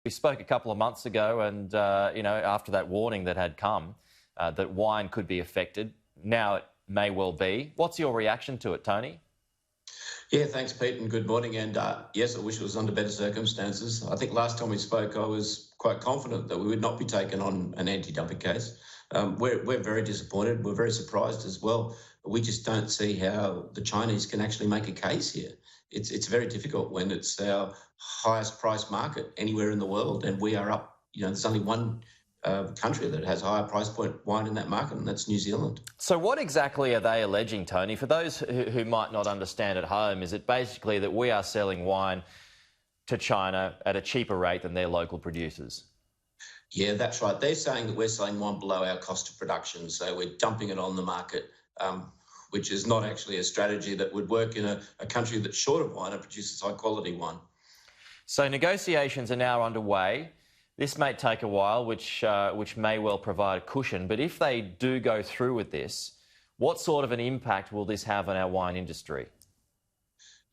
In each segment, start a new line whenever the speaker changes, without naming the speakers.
We spoke a couple of months ago and, after that warning that had come, that wine could be affected. Now it may well be. What's your reaction to it, Tony?
Yeah, thanks, Pete, and good morning. And yes, I wish it was under better circumstances. I think last time we spoke, I was quite confident that we would not be taken on an anti-dumping case. We're very disappointed. We're very surprised as well. We just don't see how the Chinese can actually make a case here. It's very difficult when it's our highest price market anywhere in the world, and we are up. There's only one country that has higher price point wine in that market, and that's New Zealand.
So what exactly are they alleging, Tony? For those who might not understand at home, is it basically that we are selling wine to China at a cheaper rate than their local producers?
Yeah, that's right. They're saying that we're selling wine below our cost of production, so we're dumping it on the market, which is not actually a strategy that would work in a country that's short of wine and produces high-quality wine.
So negotiations are now underway. This may take a while, which may well provide a cushion. But if they do go through with this, what sort of an impact will this have on our wine industry?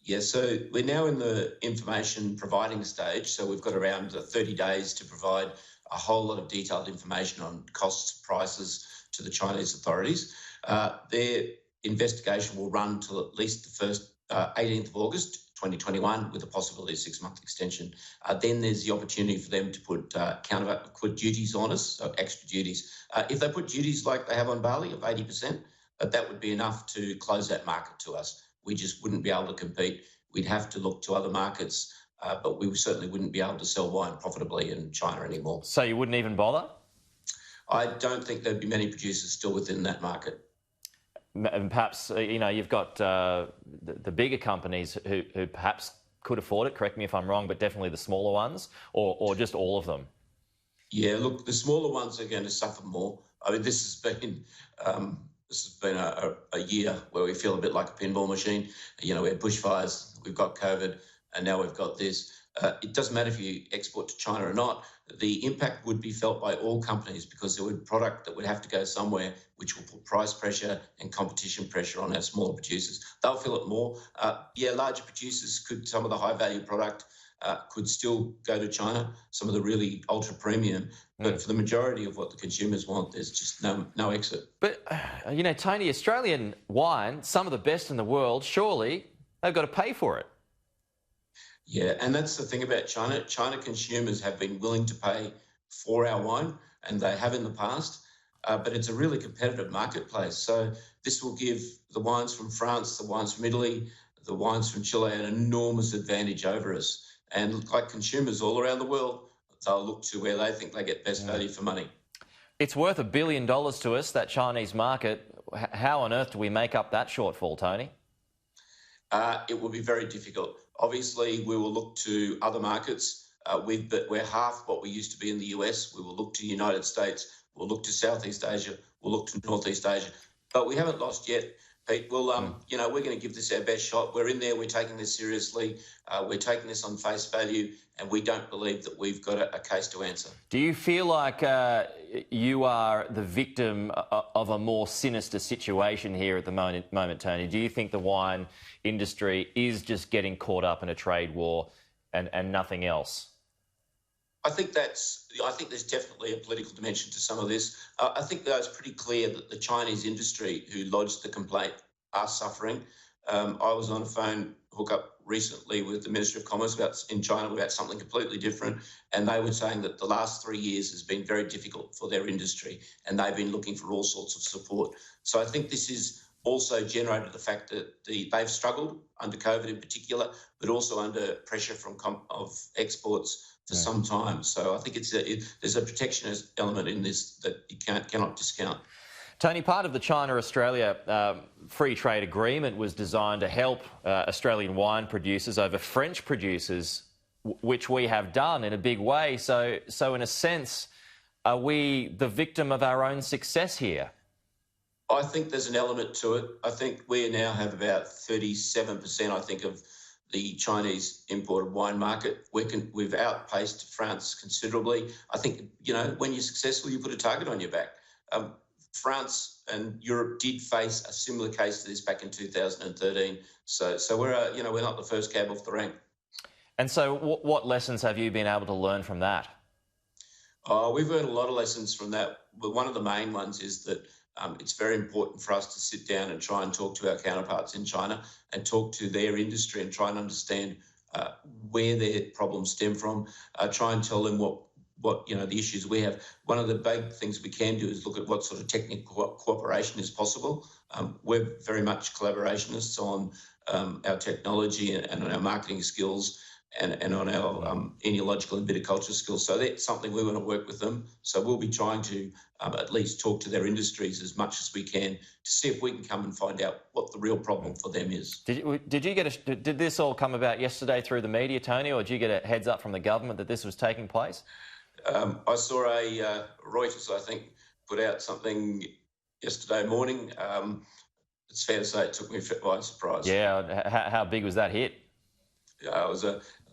Yeah, so we're now in the information providing stage. So we've got around 30 days to provide a whole lot of detailed information on costs, prices to the Chinese authorities. Their investigation will run till at least the first 18th of August. 2021 with a possibility of 6-month extension. Then there's the opportunity for them to put duties on us, so extra duties. If they put duties like they have on barley of 80%, that would be enough to close that market to us. We just wouldn't be able to compete. We'd have to look to other markets, but we certainly wouldn't be able to sell wine profitably in China anymore.
So you wouldn't even bother?
I don't think there'd be many producers still within that market.
And perhaps, you've got the bigger companies who perhaps could afford it, correct me if I'm wrong, but definitely the smaller ones, or just all of them?
Yeah, look, the smaller ones are going to suffer more. I mean, this has been a year where we feel a bit like a pinball machine. We had bushfires, we've got COVID, and now we've got this. It doesn't matter if you export to China or not. The impact would be felt by all companies because there would be product that would have to go somewhere, which will put price pressure and competition pressure on our smaller producers. They'll feel it more. Larger producers some of the high value product could still go to China, some of the really ultra premium. But for the majority of what the consumers want, there's just no exit.
But, Tony, Australian wine, some of the best in the world, surely they've got to pay for it.
Yeah, and that's the thing about China. China consumers have been willing to pay for our wine, and they have in the past, but it's a really competitive marketplace. So this will give the wines from France, the wines from Italy, the wines from Chile an enormous advantage over us. And like consumers all around the world, they'll look to where they think they get best value for money.
It's worth $1 billion to us, that Chinese market. How on earth do we make up that shortfall, Tony?
It will be very difficult. Obviously, we will look to other markets. We're half what we used to be in the US. We will look to the United States. We'll look to Southeast Asia. We'll look to Northeast Asia. But we haven't lost yet, Pete. We're going to give this our best shot. We're in there. We're taking this seriously. We're taking this on face value, and we don't believe that we've got a case to answer.
Do you feel like you are the victim of a more sinister situation here at the moment, Tony? Do you think the wine industry is just getting caught up in a trade war and nothing else?
I think there's definitely a political dimension to some of this. I think that it's pretty clear that the Chinese industry who lodged the complaint are suffering. I was on a phone hookup recently with the Ministry of Commerce in China about something completely different, and they were saying that the last 3 years has been very difficult for their industry, and they've been looking for all sorts of support. So I think this is also generated the fact that they've struggled under COVID in particular, but also under pressure of exports for some time. So I think there's a protectionist element in this that you cannot discount.
Tony, part of the China-Australia free trade agreement was designed to help Australian wine producers over French producers, which we have done in a big way. So in a sense, are we the victim of our own success here?
I think there's an element to it. I think we now have about 37%, I think, of the Chinese imported wine market. We've outpaced France considerably. I think, when you're successful, you put a target on your back. France and Europe did face a similar case to this back in 2013. So we're not the first cab off the rank.
And so what lessons have you been able to learn from that?
We've learned a lot of lessons from that, but one of the main ones is that it's very important for us to sit down and try and talk to our counterparts in China and talk to their industry and try and understand where their problems stem from. Try and tell them what the issues we have. One of the big things we can do is look at what sort of technical cooperation is possible. We're very much collaborationists on our technology and on our marketing skills and on our enological and viticulture skills. So that's something we want to work with them. So we'll be trying to at least talk to their industries as much as we can to see if we can come and find out what the real problem for them is.
Did this all come about yesterday through the media, Tony, or did you get a heads up from the government that this was taking place?
I saw Reuters, I think, put out something yesterday morning. It's fair to say it took me by surprise.
Yeah, how big was that hit?
Yeah, it was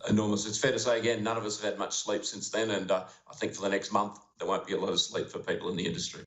enormous. It's fair to say, again, none of us have had much sleep since then, and I think for the next month there won't be a lot of sleep for people in the industry.